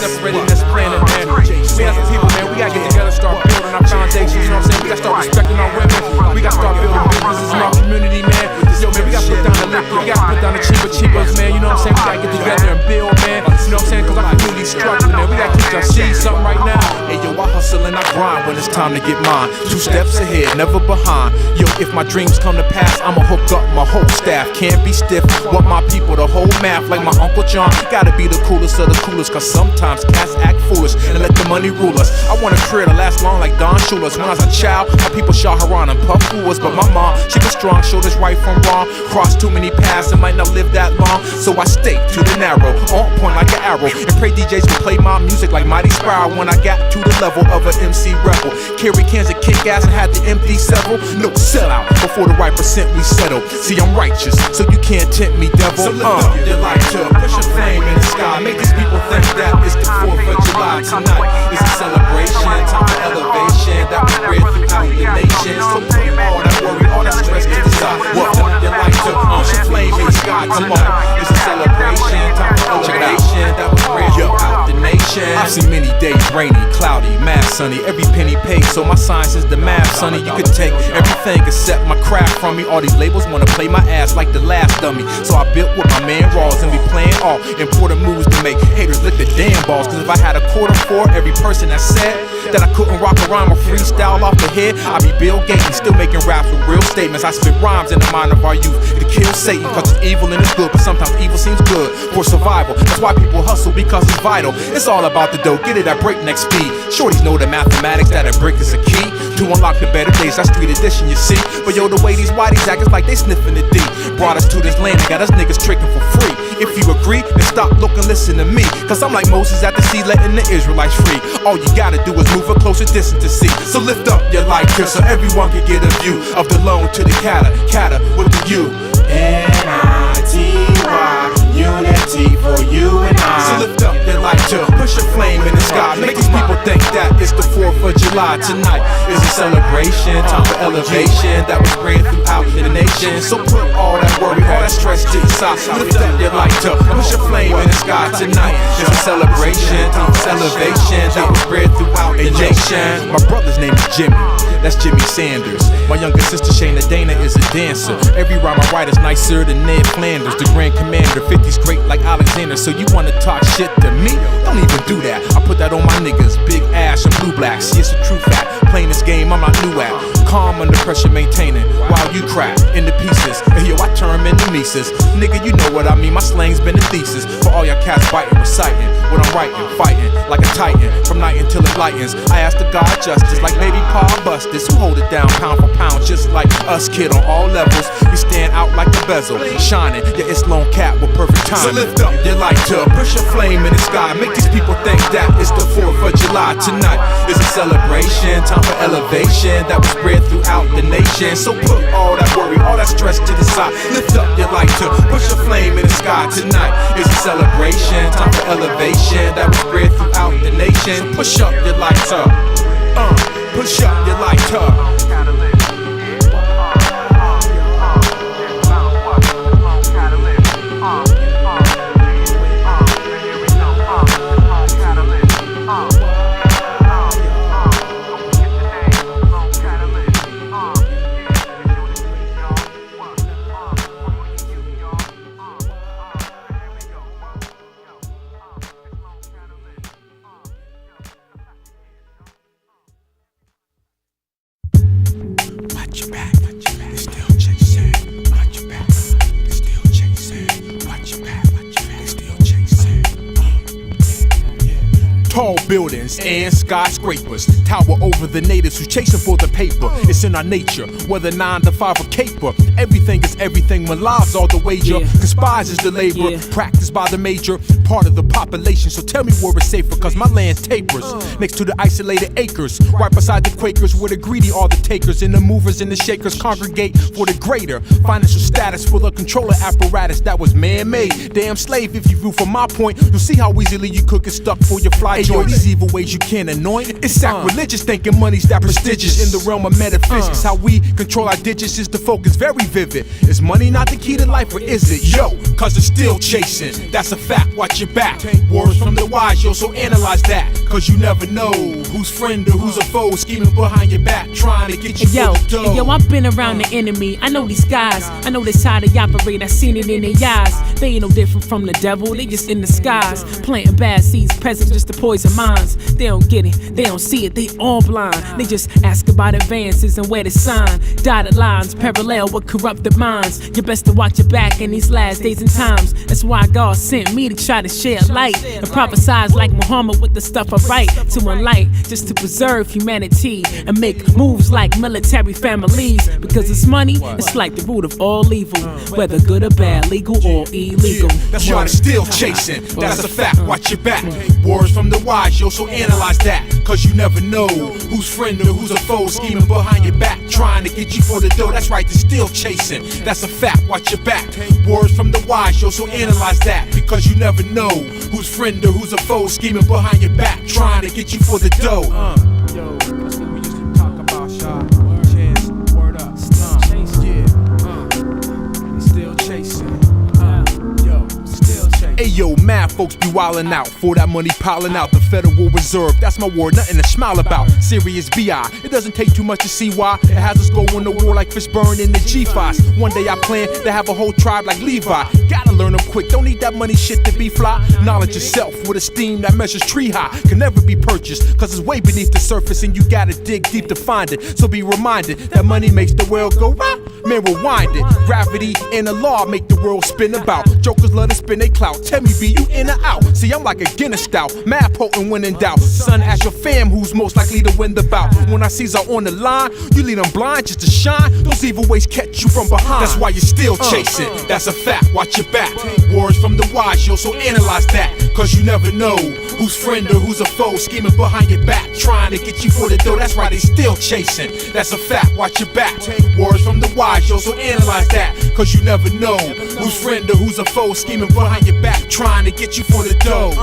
separating this planet, man. We as a people, man, we gotta get together, start building our foundations, you know what I'm saying? We gotta start respecting our women. We gotta start building businesses in our community, man. Yo, man, we gotta put down the liquor, we gotta put down the cheapers, man. You know what I'm saying? We gotta get together and build, man. You know what I'm saying? Cause our community's struggling, man. We gotta teach our seeds something right now. Hey, yo, I hustle and I grind when it's time to get mine. 2 steps ahead, never behind. Yo, if my dreams come to pass, I'ma hook up my whole staff. Can't be stiff, want my people to hold math like my Uncle John. Gotta be the coolest of the coolest, cause sometimes cats act foolish and let the money rule us. I want a career to last long like Don Shula's. When I was a child, my people Shah Haran and Puff Fools, but my mom, she was strong, showed us right from wrong. Crossed too many paths and might not live that long, so I stay to the narrow, on point like an arrow, and pray DJs will play my music like Mighty Spiral. When I got to the level of an MC rebel, carry cans of kick ass and had to empty several. No sellout, before the right percent we settle. See, I'm righteous, so you can't tempt me, devil. So lift up your light to push a flame in the sky. Make these people think that it's the 4th of July tonight. It's a celebration, time for elevation that we spread throughout the nation. So put all that worry, all that stress to the side. Lift up your light to push a flame in the sky tonight. It's a celebration, time for elevation that we spread throughout the nation. I've seen many days rainy, cloudy, mad sunny, every penny paid, so my science is the math, sonny. You could take everything except my craft from me. All these labels wanna play my ass like the last dummy, so I built with my man Rawls and we playing all important moves to make haters lick the damn balls. Cause if I had a quarter for every person that said that I couldn't rock a rhyme or freestyle off the head, I'd be Bill Gates still making raps with real statements. I spit rhymes in the mind of our youth to kill Satan, cause it's evil and it's good, but sometimes evil seems good for survival. That's why people hustle, because it's vital. It's all about the dough, get it at breakneck speed. Shorties know the mathematics, that a brick is a key to unlock the better days. That's street edition, you see. But yo, the way these whiteys act is like they sniffing the D. Brought us to this land and got us niggas tricking for free. If you agree, then stop, look and listen to me, cause I'm like Moses at the sea letting the Israelites free. All you gotta do is move a closer distance to see. So lift up your light here so everyone can get a view of the loan to the Cata with the U. N-I-T-Y, unity for you and I. So lift up your light to push a flame in the sky. Make these people think that it's the 4th of July tonight. It's a celebration, time for elevation that was spread throughout the nation. So put all that worry, all that stress to the side. Lift up your light to push a flame in the sky tonight. It's a celebration, time for elevation that was spread throughout the nation. My brother's name is Jimmy, that's Jimmy Sanders. My younger sister Shayna Dana is a dancer. Every rhyme I write is nicer than Ned Flanders, the Grand Commander. 50's great like Alexander. So you wanna talk shit to me? Don't even do that. I put that on my niggas, Big Ash and Blue Black. See, it's a true fact. Playing this game, I'm not new at. Calm under pressure, maintaining while you crack into pieces. And yo, I turn into Mises. Nigga, you know what I mean. My slang's been a thesis for all y'all cats biting, reciting what I'm writing, fighting like a titan from night until it lightens. I ask the God justice like baby Paul Bustis, who hold it down pound for pound, just like us, kid, on all levels. We stand out like a bezel, shining. Yeah, it's lone cat with perfect time. So lift up your light to push a flame in the sky. Make these people think that it's the 4th of July tonight. It's a celebration, time for elevation that was spread throughout the nation. So put all that worry, all that stress to the side. Lift up your light to push a flame in the sky tonight. It's a celebration, time for elevation that was spread throughout the nation. So push up your light up, push up your light up. Tall buildings and skyscrapers tower over the natives who's chasing for the paper. It's in our nature, whether 9 to 5 or caper. Everything is everything when lives are the wager. Conspires is the labor, practiced by the major part of the population. So tell me where it's safer, cause my land tapers next to the isolated acres, right beside the Quakers, where the greedy are the takers, and the movers and the shakers congregate for the greater financial status for the controller apparatus that was man-made. Damn slave, if you view from my point, you'll see how easily you could get stuck for your flight. joints. These evil ways you can't anoint. It's sacrilegious thinking money's that prestigious. In the realm of metaphysics, how we control our digits is the focus very vivid. Is money not the key to life, or is it? Yo, cause it's still chasing. That's a fact, watch your back. Words from the wise, yo, so analyze that. Cause you never know who's friend or who's a foe, scheming behind your back, trying to get you for the dough. Yo, I've been around the enemy. I know these guys. I know this how they operate. I seen it in their eyes. They ain't no different from the devil. They just in disguise, planting bad seeds, present just to poison minds. They don't get it, they don't see it, they all blind. They just ask about advances and where to sign. Dotted lines parallel with corrupted minds. You best to watch your back in these last days and times. That's why God sent me to try to share light and prophesize like Muhammad with the stuff I write to enlighten, just to preserve humanity and make moves like military families. Because it's money, it's like the root of all evil, whether good or bad, legal or illegal. That's why I'm still chasing. That's a fact, watch your back. Words from the wise, yo, so analyze that. Cause you never know who's friend or who's a foe, scheming behind your back, trying to get you for the dough. That's right, they're still chasing. That's a fact, watch your back. Words from the wise, yo, so analyze that. Because you never know who's friend or who's a foe, scheming behind your back, trying to get you for the dough. Yo, that's what we used to talk about, Shad. Chance, word up. They still chasing. Hey yo, mad folks be wildin' out for that money piling out. The Federal Reserve, that's my word, nothing to smile about. Serious BI, it doesn't take too much to see why it has us going to war like Fishburne in the G5s. One day I plan to have a whole tribe like Levi. Gotta learn them quick, don't need that money shit to be fly. Knowledge yourself with esteem that measures tree high can never be purchased, cause it's way beneath the surface and you gotta dig deep to find it. So be reminded that money makes the world go round. Man, rewind it. Gravity and the law make the world spin about. Jokers love to spin they clout. Tell me, be you in or out? See, I'm like a Guinness stout, mad potent when in doubt. Son, ask your fam who's most likely to win the bout. When I sees her on the line, you leave them blind just to shine. Those evil ways catch you from behind. That's why you're still chasing. That's a fact, watch your back. Words from the wise, yo, so analyze that. Cause you never know who's friend or who's a foe, scheming behind your back, trying to get you for the dough. That's why they still chasing. That's a fact, watch your back. Words from the wise, yo, so analyze that. Cause you never know who's friend or who's a foe, scheming behind your back, trying to get you for the dough.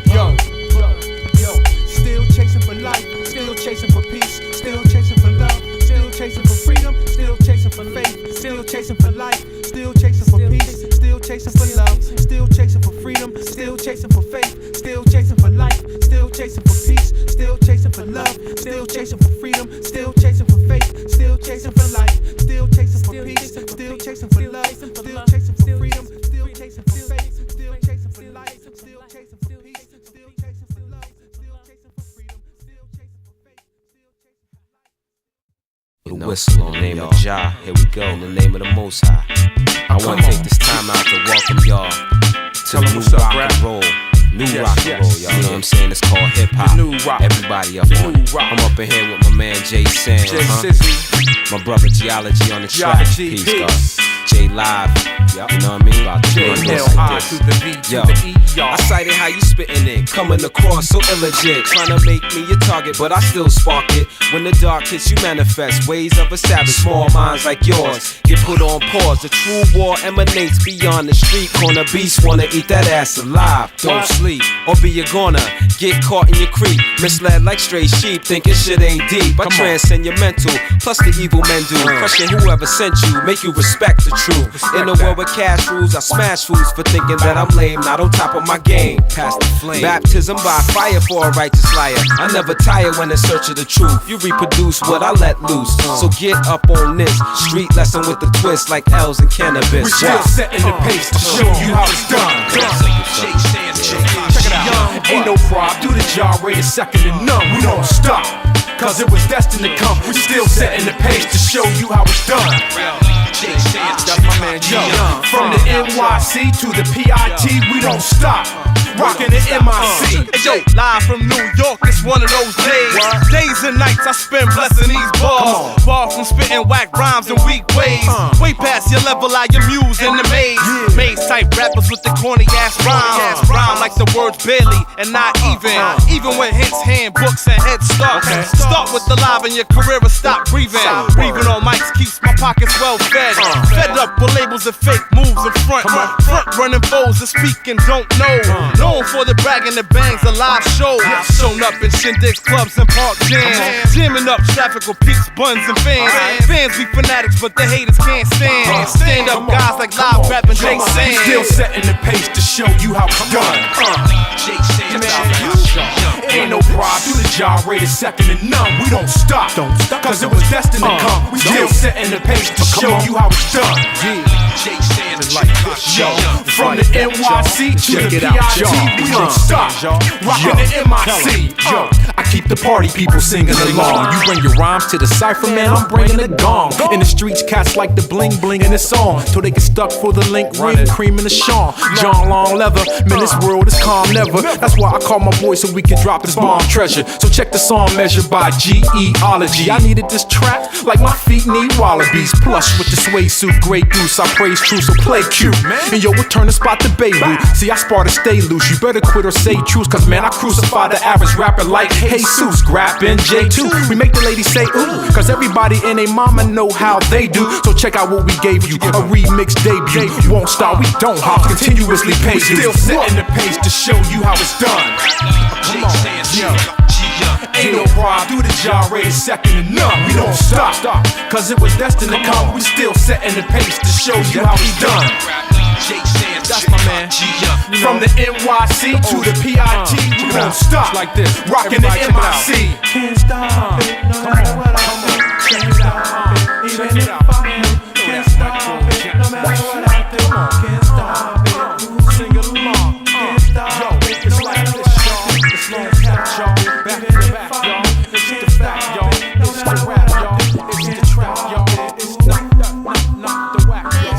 Yo, still chasing for life, still chasing for peace, still chasing for love, still chasing for freedom, still chasing for faith, still chasing for life, still chasing for peace, still chasing for love, still chasing for freedom, still chasing for faith, still chasing for life, still chasing for peace, still chasing for love, still chasing for freedom, still chasing for faith, still chasing for life, still chasing for peace, still chasing for love, still chasing for freedom, still chasing for faith, still chasing for life, still chasing for peace, still chasing for love, still chasing for freedom, still chasing for faith, still chasing for life. The whistle on the name of Jah. Here we go in the name of the Most High. I want to take this time out to welcome y'all to the new rock and roll. New rock and roll, y'all. You know what I'm saying? It's called hip hop. Everybody up on it. I'm up in here with my man Chasin, my brother Geology on the track. Peace, God. J Live, you know what I mean? About to run this like this. Yo, I cited how you spittin' it, coming across so illegit, trying to make me your target, but I still spark it. When the dark hits, you manifest ways of a savage. Small minds like yours get put on pause. The true war emanates beyond the street corner. Beasts wanna eat that ass alive. Don't sleep or be a goner. Get caught in your creep, misled like stray sheep, thinking shit ain't deep. I transcend your mental, plus the evil men do. Crushing whoever sent you, make you respect the truth. In a world with cash rules, I smash fools for thinking that I'm lame, not on top of my game. Past the flame, baptism by fire for a righteous liar. I never tire when in search of the truth. You reproduce what I let loose, so get up on this street lesson with the twist like L's and cannabis. We're still setting the pace to show you how it's done. Check it out, ain't no prob, do the job, rated second to none. We don't stop, cause it was destined to come. We're still setting the pace to show you how it's done. That's my man Joe. From the NYC to the PIT, we don't stop. Rockin' the MIC. Hey, yo, live from New York, it's one of those days. Days and nights I spend blessing these bars. Far from spitting whack rhymes in weak ways. Way past your level, I amuse in the maze. Maze type rappers with the corny ass rhymes. Rhyme like the words barely and not even. Even with hints, handbooks, and head start. Start with the live and your career will stop breathing. Breathing on mics keeps my pockets well fed. Fed up with labels and fake moves in front. Front running foes that speak and don't know. Known for the bragging, the bangs, the live shows. Shown up in shindigs, clubs, and park jams. Jamming up traffic with peaks, buns, and fans. Fans be fanatics, but the haters can't stand. Stand up guys like live rapping Chasin. Still setting the pace to show you how it's done. Ain't no pride, do the job, rated second to none. We don't stop, cause it was destined to come. We still setting the pace to show you how it's done. Yo, from the NYC to the PIT, we don't stop. Rockin' the MIC. I keep the party people singing along. You bring your rhymes to the cypher, man, I'm bringing the gong. In the streets, cats like the bling bling in the song, till they get stuck for the link ring, cream in the Sean. John Long Leather, man, this world is calm never. That's why I call my boy so we can drop this bomb treasure. So check the song measured by Geology. I needed this track like my feet need wallabies. Plush with the suede suit, Grey Goose, I praise true, so play cute. And yo, we'll turn the spot to Beirut. See, I spar to stay loose, you better quit or say truce, cause man, I crucify the average rapper like Jesus, Grap and J2. We make the ladies say ooh, cause everybody and they mama know how they do. So check out what we gave you, a remix debut. Won't stop, we don't hop, continuously pay you. Still setting the pace to show you how it's done. Come on, yo. Ain't no pride, do the job, rated second to none. We don't stop, cause it was destined to come. We still setting the pace to show you how it's done. That's my man. From the NYC to the PIT, we don't stop like this. Rockin' the MIC. Can't stop it, no matter what I do. Can't stop it, even if I do. Can't stop it, no matter what I do. Can't stop it, sing it along. Can't stop it, it's like this, y'all. It's long catch, y'all. Back to back, y'all. It's the fact, y'all. It's the rap, y'all. It's the trap, y'all. It's not the whack, y'all.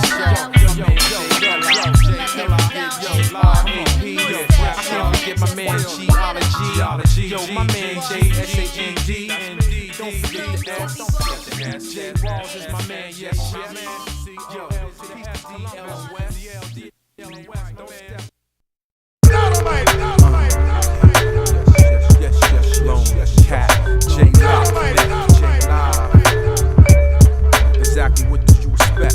My man Geology, yo, my man J.S.A.N.D. Don't forget the S, don't forget the S. J. Rawls is my man, yes, yo, Dynomite, yes, Lone Cat, J. Exactly what did you expect?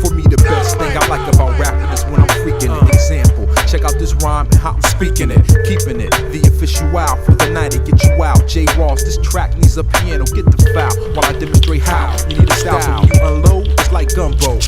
For me, the best thing I like about rapping is when I'm freaking it. Example, check out this rhyme and how I'm speaking it, keeping it. The official wow for the night, it get you out. J. Ross, this track needs a piano, get the foul while I demonstrate how. You need a style, so when you unload, it's like gumbo.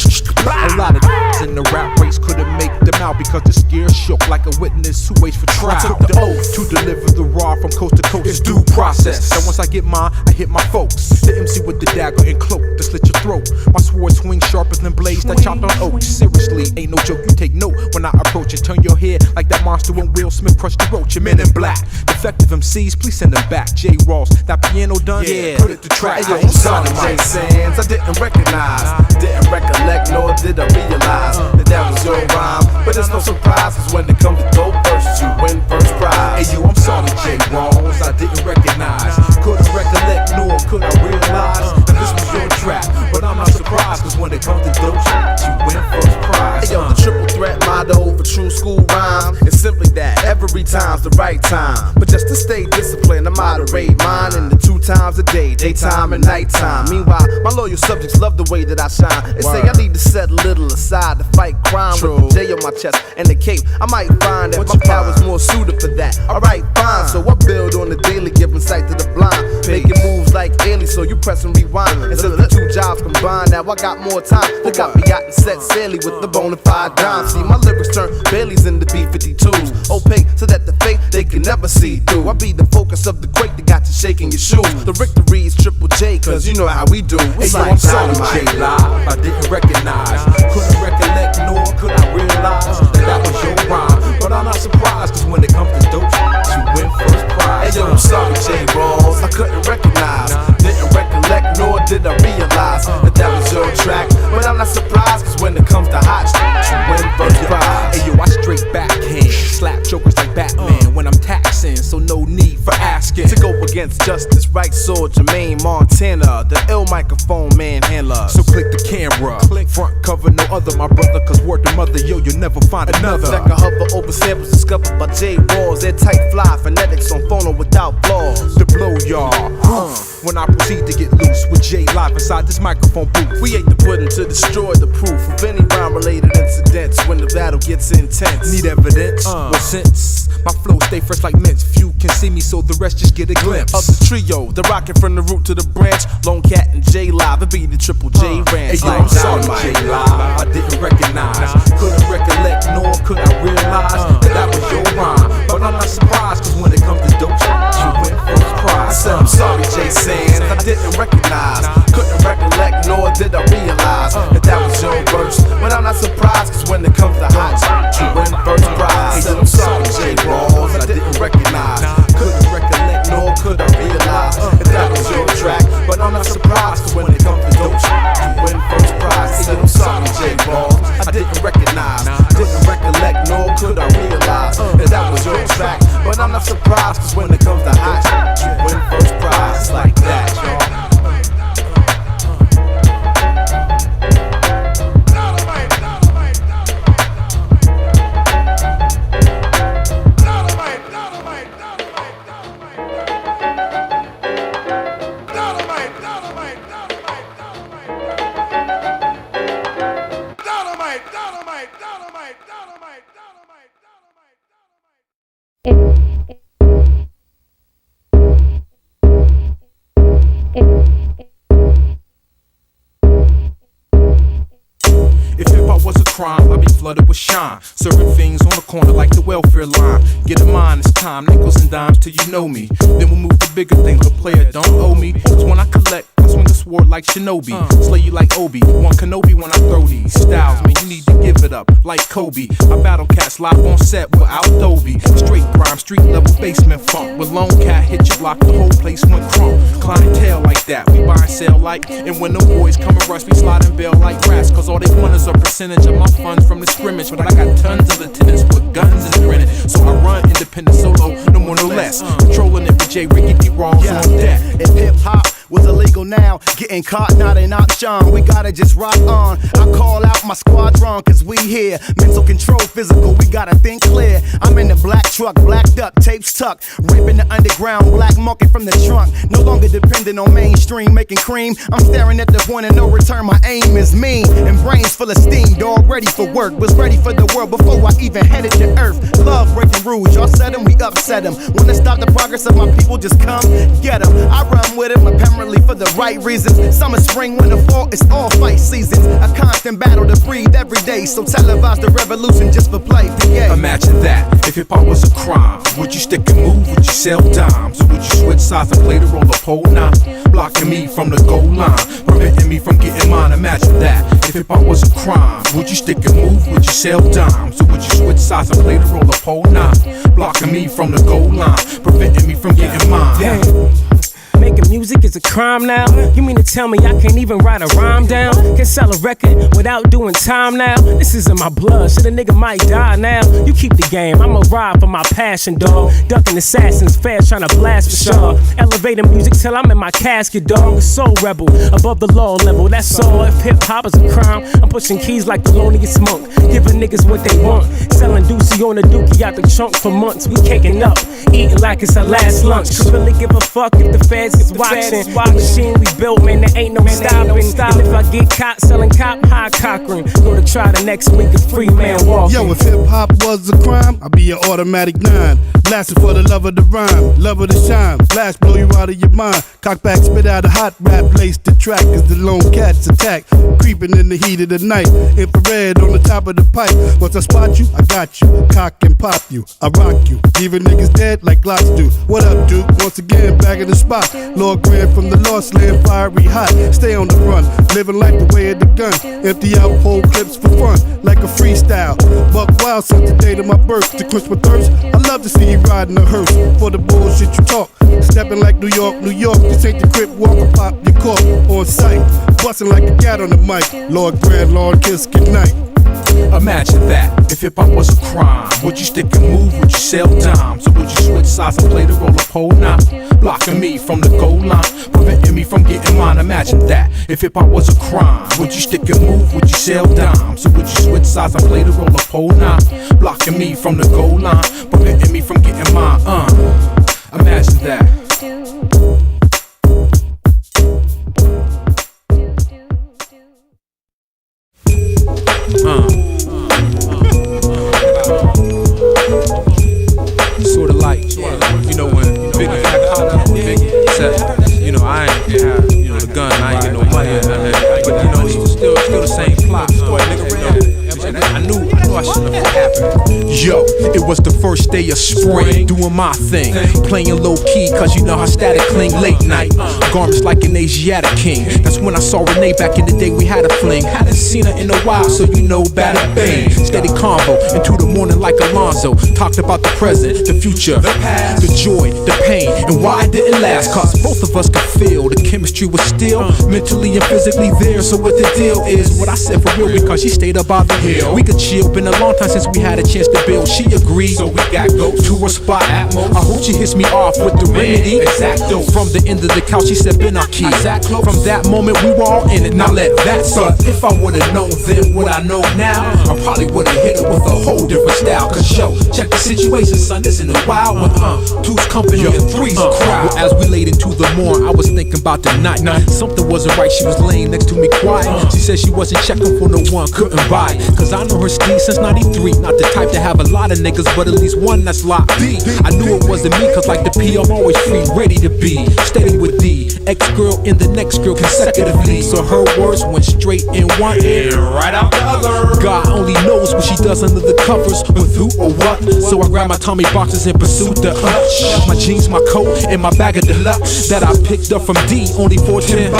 A lot of in the rap race couldn't make them out because the scare shook like a witness who waits for trial. I took the oath to deliver the raw from coast to coast. It's due process. And once I get mine, I hit my folks. The MC with the dagger and cloak to slit your throat. My sword swings sharper than blades that chopped on oak. Seriously, ain't no joke. You take note when I approach and turn your head like that monster when Will Smith crushed the roach. Your men in black, defective MCs, please send them back. J. Ross, that piano done? Yeah, put it to track. Hey, yo, I'm sorry, Jasons. I didn't recognize, didn't recollect, nor did I realize that was your rhyme. But it's no surprise, cause when it comes to go first, you win first prize. Hey, yo, I'm sorry, J. Ross. I didn't recognize, couldn't recollect, nor could I realize that this was your track. But I'm not surprised, cause when it comes to dope, you win first prize. Hey, yo, the triple threat motto for true school rhyme is simply that every time's the right time. But just to stay disciplined, I moderate mine in the 2 times a day, daytime and nighttime. Meanwhile, my loyal subjects love the way that I shine. They say I need to set a little aside to fight crime. True. With the J on my chest and the cape, I might find that my power's more suited for that. Alright, fine, so I build on the daily, giving sight to the blind, making moves like aliens, so you press and rewind. And since the 2 jobs combined, now I got more time. Look out, me yacht and set saily with the bona fide dime. See, my lyrics turn Baileys into B-52s, opaque so that the fake they can never see through. I be the focus of the quake that got you shaking your shoes. The victory is Triple J, cause you know how we do. It's hey, yo, I'm sorry, J. Live. I didn't recognize, couldn't recollect, nor could I realize that was your rhyme. But I'm not surprised, cause when it comes to dope, you win first prize. Hey, yo, I'm sorry, J. Rawls. I couldn't recognize, didn't recollect, nor did I realize that was your track. But I'm not surprised, cause when it comes to hot shit, you win first prize. Hey, yo, I straight backhand, slap jokers like Batman when I'm taxing, so no need for ass skin to go against justice, right sword, Jermaine Montana, the ill microphone man handler. So click the camera, click front cover, no other, my brother, cause word to mother, yo, you'll never find another. That can hover over samples discovered by J. Rawls. They're tight fly, phonetics on phono without flaws. To blow y'all, when I proceed to get loose with J live inside this microphone booth. We ate the pudding to destroy the proof of any rhyme-related incidents when the battle gets intense. Need evidence? Well, since my flow stay fresh like mints, few can see me, so the rest just get a glimpse of the trio, the rocket from the root to the branch. Lone Cat and J Live, it be the Triple J Ranch. Hey, yo, I'm sorry, J Live, I didn't recognize, couldn't recollect, nor could I realize that was your rhyme. But I'm not surprised, cause when it comes to dope, you win first prize. I said I'm sorry, Chasin, I didn't recognize, couldn't recollect, nor did I realize that was your verse. But I'm not surprised, cause when it comes to hot, you win first prize. I said I'm sorry, J Rawls, I didn't recognize, couldn't recollect, nor could I realize that was your track. But I'm not surprised, cause when it comes to dope, you win first prize. I said I'm sorry, J Rawls, I didn't recognize, didn't recollect, nor could I realize that was your track. But I'm not surprised, cause when it comes to hot, you win first prize. Like that, y'all. If hip-hop was a crime, I'd be flooded with shine. Serving things on the corner like the welfare line. Get a mind, it's time, nickels and dimes till you know me. Then we'll move to bigger things, but player don't owe me. Cause when I collect, I swing a sword like Shinobi. Slay you like Obi, one Kenobi when I throw these styles, man, you need to give it up like Kobe. I battle cats live on set without Dolby. Straight grime, street level basement funk. With Lone Cat hit your block, the whole place went crunk. Clientele like that, we buy and sell like. And when the boys come and rush, we slide and bail like rats. Cause all they want is a percentage of my funds from the scrimmage. But I got tons of lieutenants with guns and grinning. So I run independent solo, no more no less. Controlling it with J. Ricky D. Rawls on deck. If hip-hop was illegal now, getting caught not an option. We gotta just rock on. I call out my squadron cause we here. Mental control, physical, we gotta think clear. I'm in the black truck, blacked up, tapes tucked. Ripping the underground, black market from the trunk. No longer dependent on mainstream, making cream. I'm staring at the point of no return, my aim is mean. And brains full of steam, dog ready for work. Was ready for the world before I even headed to earth. Love breaking rules, y'all said them, we upset them. Wanna stop the progress of my people, just come get them. I run with them, apparently for the right reasons. Summer, spring, winter, fall, it's all fight seasons. A constant battle to breathe every day. So televise the revolution just for play. PA. Imagine that, if hip-hop was a crime, would you stick and move, would you sell dimes? Or would you switch sides and play the role of pole nine? Blocking me from the goal line, preventing me from getting mine. Imagine that, if hip-hop was a crime, would you stick and move, would you sell dimes? Or would you switch sides and play the role of pole nine? Blocking me from the goal line, preventing me from getting mine. Making music is a crime now? You mean to tell me I can't even write a rhyme down? Can sell a record without doing time now? This is in my blood, shit, a nigga might die now. You keep the game, I'ma ride for my passion, dog. Ducking assassins, fast trying to blast for sure. Elevating music till I'm in my casket, dog. A soul rebel, above the law level, that's all. If hip-hop is a crime, I'm pushing keys like the loneliest monk. Giving niggas what they want. Selling doozy on the dookie out the trunk for months. We caking up, eating like it's our last lunch. Could really give a fuck if the feds is watching. The machine we built, man, there ain't no stopping. And if I get caught selling cop, high Cochran. Go to try the next week, a free man walking. Yo, if hip-hop was a crime, I'd be an automatic 9. Blasting for the love of the rhyme, love of the shine. Blast blow you out of your mind. Cock back, spit out a hot rap, lace the track as the lone cats attack. Creeping in the heat of the night, infrared on the top of the pipe. Once I spot you, I got you. Cock and pop you, I rock you. Leaving niggas dead like Glocks do. What up, Duke? Once again, back in the spot. Lord Grant from the Lost Land, fiery hot. Stay on the run, living like the way of the gun. Empty out whole clips for fun, like a freestyle. Buck wild since the date of my birth. To quench my thirst, I love to see you riding a hearse. For the bullshit you talk, stepping like New York, New York. This ain't the crib walk or pop your cork on sight. Busting like a cat on the mic. Lord Grant, Lord Kiss, good night. Imagine that, if hip-hop was a crime, would you stick and move, would you sell dimes? Or would you you switch sides and play the role of pole now? Blocking me from the goal line, preventing me from getting mine. Imagine that, if hip-hop was a crime, would you stick and move, would you sell dimes? So would you switch sides and play the role of pole now? Blocking me from the goal line, preventing me from getting mine. Imagine that. Sort of like, you know, when Biggie said, you know, I ain't have, you know, the gun, I ain't get no money, but you know, it's still the same plot. I knew I shouldn't have happened. Yo, it was the first day of spring, doing my thing, playing low key, cause you know how static cling. Late night, garments like an Asiatic king. That's when I saw Renee back in the day, we had a fling. Hadn't seen her in a while, so you know, bada bang. Steady convo, into the morning like Alonzo. Talked about the present, the future, the past, the joy, the pain, and why it didn't last. Cause both of us could feel the chemistry was still mentally and physically there. So what the deal is, what I said for real, because she stayed up by the hill. We could chill, been a long time since we had a chance to build. She agreed, so we got go to her spot at most. I hope she hits me off with the remedy. Exacto. From the end of the couch, she said, "Ben, our key." From that moment, we were all in it. Now let that suck. If I would've known then what I know now, I probably would've hit her with a whole different style. Cause yo, check the situation, son. This in the wild one. Two's company and three's a crowd. Well, as we laid into the morn, I was thinking about the night. Something wasn't right. She was laying next to me quiet. She said she wasn't checking for no one, couldn't buy it. Cause I know her steed since 93. Not the type to have a lot of niggas, but at least one that's locked D. I knew it wasn't me, cause like the P, I'm always free, ready to be steady with D. Ex-girl in the next girl consecutively. So her words went straight in one ear, right out the other. God only knows what she does under the covers, with who or what. So I grabbed my Tommy boxes and pursued the hutch. My jeans, my coat, and my bag of deluxe that I picked up from D, only for $10.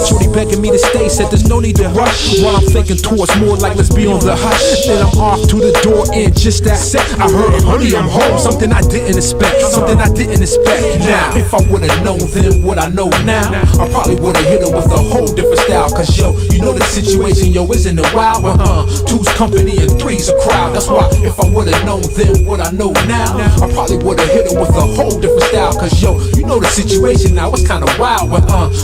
Shorty begging me to stay, said there's no need to rush. While I'm thinking towards more like let's be on the hush. Then I'm off to the door in just that sec. I heard, honey, I'm home. Something I didn't expect. Something I didn't expect. Now, if I would've known then what I know now, I probably would've hit her with a whole different style. Cause yo, you know the situation, yo, isn't it wild? Two's company and three's a crowd. That's why if I would've known then what I know now, I probably would've hit her with a whole different style. Cause yo, you know the situation now, it's kinda wild.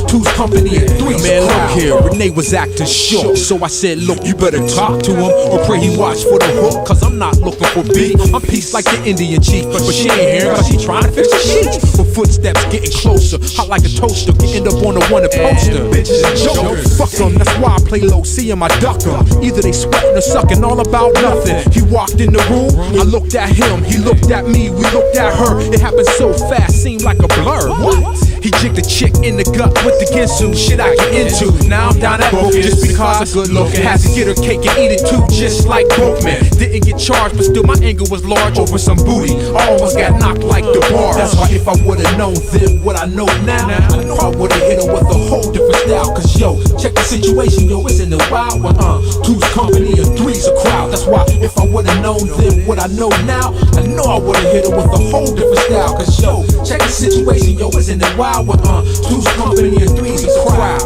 Two's company and three's a crowd. Man, look here, Renee was acting short. So I said, look, you better talk to him or pray he watch for the hook. Cause I'm not looking for beef. I'm peace like the Indian chief. But she ain't here cause she trying to fix the sheets. Her footsteps getting closer, hot like a toaster. Getting up on the one poster. Bitches and jokers. Fuck them, that's why I play low, see him, I duck them. Either they sweating or sucking, all about nothing. He walked in the room, I looked at him, he looked at me, we looked at her. It happened so fast, seemed like a blur. What? He jigged a chick in the gut with the Ginsu. Shit I get into. Now I'm down at broke just because I'm good looking. Had to get her cake and eat it too, just like Boatman. Didn't get charged, but still my anger was large over some booty. Almost got knocked like the bar. That's why if I would've known then what I know now, I know I would've hit her with a whole different style. Cause yo, check the situation, yo, isn't it wild? Two's company and three's a crowd. That's why if I would've known then what I know now, I know I would've hit her with a whole different style. Cause yo, check the situation, yo, isn't it wild? Two's company and three's a crowd.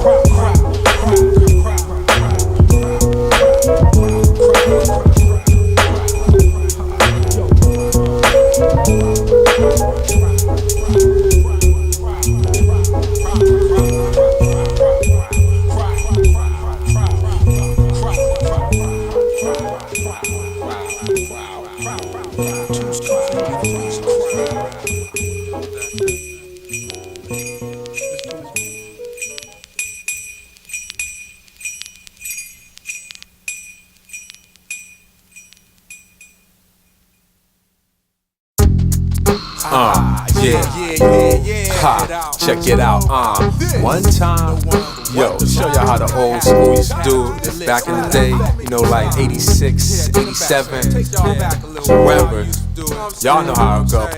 Check it out, one time, yo, show y'all how the old school used to do it back in the day, you know, like 86, 87, wherever, y'all know how it go.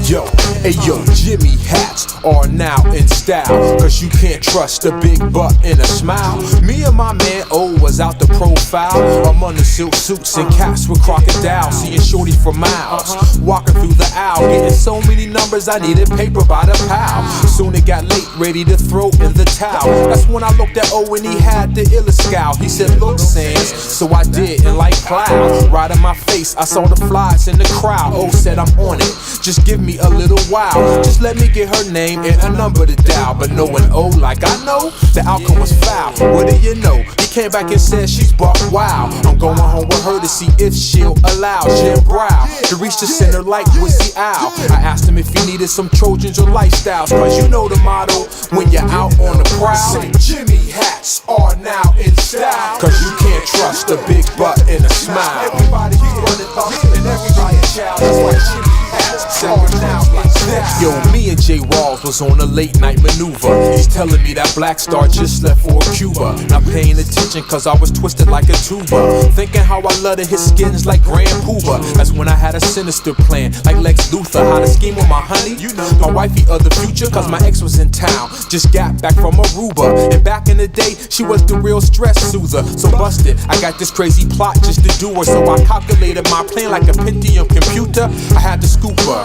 Yo, Hey yo, Jimmy hats are now in style, cause you can't trust a big butt and a smile. Me and my man O was out the profile. I'm on the silk suits and caps with crocodile, seeing shorty for miles. Walking through the aisle, getting so many numbers I needed paper by the pile. Soon it got late, ready to throw in the towel. That's when I looked at O and he had the illest scowl. He said, look, Sands, so I did, and like clouds, right in my face, I saw the flies in the crowd. O said, I'm on it, just give me a little while. Just let me get her name and a number to dial. But knowing O like I know, the outcome was foul. What do you know? He came back and said she's buck wild. I'm going home with her to see if she'll allow Jim Brow to reach the center like Wizzy Owl. I asked him if he needed some Trojans or lifestyles, cause you know the motto when you're out on the prowl. Say Jimmy hats are now in style, cause you can't trust a big butt and a smile. Everybody be running up and everybody shout. That's why Jimmy hats are now in style. Yo, me and Jay Rawls was on a late night maneuver. He's telling me that Black Star just left for Cuba. Not paying attention cause I was twisted like a tuba, thinking how I love to hit skins like Grand Pooba. That's when I had a sinister plan, like Lex Luthor, how to scheme with my honey. You know, my wifey of the future, cause my ex was in town. Just got back from Aruba, and back in the day, she was the real stress soother. So busted, I got this crazy plot just to do her. So I calculated my plan like a Pentium computer. I had to scoop her.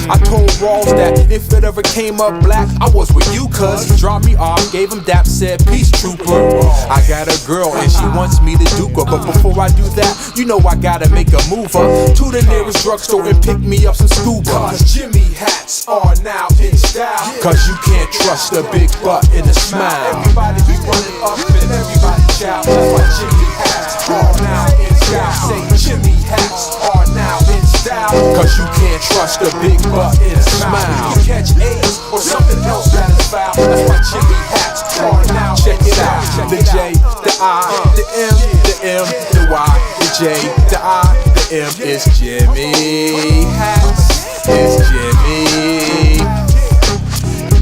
I told Rawls that if it ever came up black, I was with you, cuz he dropped me off, gave him dap, said peace trooper. I got a girl and she wants me to duke her, but before I do that, you know I gotta make a move her to the nearest drugstore and pick me up some scuba. Cause Jimmy hats are now in style, cause you can't trust a big butt and a smile. Everybody be running up and everybody shout. That's why Jimmy hats are now in style. Say Jimmy hats are now in style, cause you can't trust a big butt and a smile. You catch AIDS or something else that is foul. That's why Jimmy hats are now. Check it out. The J, the I, the M, the M, the Y, the J, the I, the M is Jimmy hats. Is Jimmy.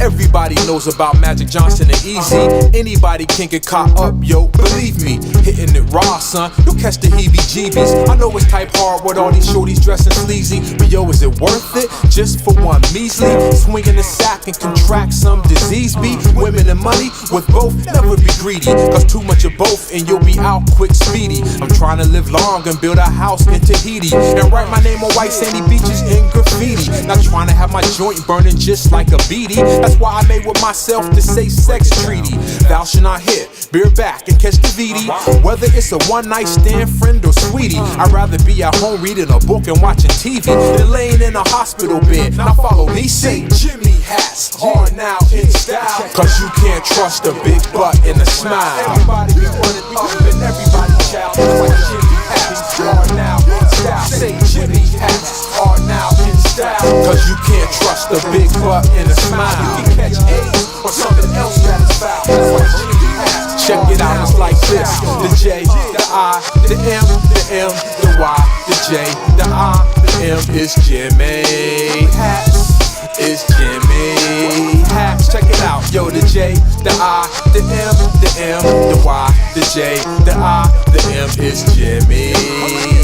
Everybody knows about Magic Johnson and Easy. Anybody can get caught up, yo, believe me. Hitting it raw, son, you'll catch the heebie-jeebies. I know it's type hard with all these shorties dressing sleazy, but yo, is it worth it? Just for one measly swinging the sack and contract some disease be? Women and money, with both, never be greedy, cause too much of both and you'll be out quick speedy. I'm trying to live long and build a house in Tahiti and write my name on white sandy beaches in graffiti. Not trying to have my joint burning just like a beady. That's why I made with myself to say sex treaty. Thou shalt not hit, beer back and catch the VD. Whether it's a one night stand friend or sweetie, I'd rather be at home reading a book and watching TV than laying in a hospital bed. Now follow me, say Jimmy hats are now in style, cause you can't trust a big butt and a smile. Everybody be running up and everybody shout. That's why Jimmy hats are now in style. Say Jimmy hats are now in style, cause you can't trust a big butt and a smile. You can catch AIDS or something else that is foul. That's why Jimmy hats. Check it out, it's like this. The J, the I, the M, the M, the Y, the J, the I, the M is Jimmy hats. Is Jimmy hats. Check it out, yo, the J, the I, the M, the M, the Y, the J, the I, the M is Jimmy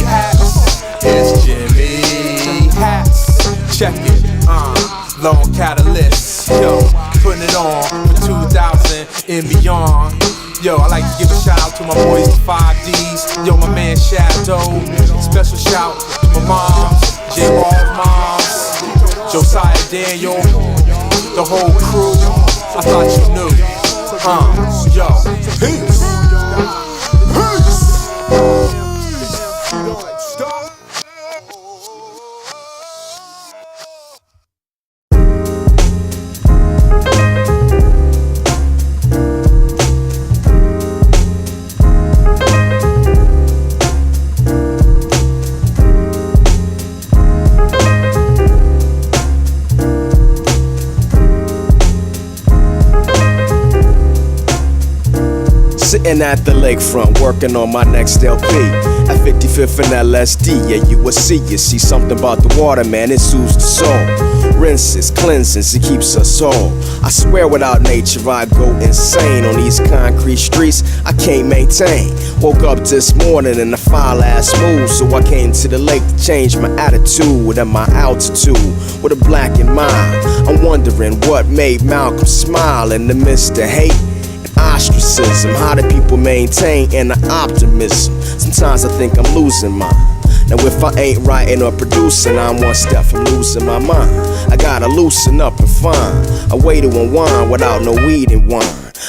hats. Is Jimmy hats. Check it, Lone Catalyst, yo, putting it on for 2000 and beyond. Yo, I like to give a shout out to my boys, the 5Ds. Yo, my man Shadow. Special shout to my moms, J. Rawls' moms, Josiah Daniel, the whole crew. I thought you knew. Yo, peace. Peace. Sitting at the lakefront, working on my next LP. At 55th and LSD, yeah, you will see. You see something about the water, man, it soothes the soul. Rinses, cleanses, it keeps us whole. I swear without nature I go insane. On these concrete streets, I can't maintain. Woke up this morning in a foul ass mood, so I came to the lake to change my attitude and my altitude. With a black in mind, I'm wondering what made Malcolm smile in the midst of hate and ostracism. How do people maintain inner optimism? Sometimes I think I'm losing mine. Now if I ain't writing or producing, I'm one step from losing my mind. I gotta loosen up and find a way to unwind without no weed and wine.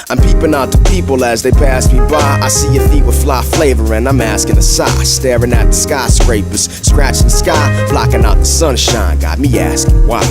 I'm peeping out the people as they pass me by. I see your feet with fly flavor and I'm asking a sigh. Staring at the skyscrapers, scratching the sky, blocking out the sunshine. Got me asking why.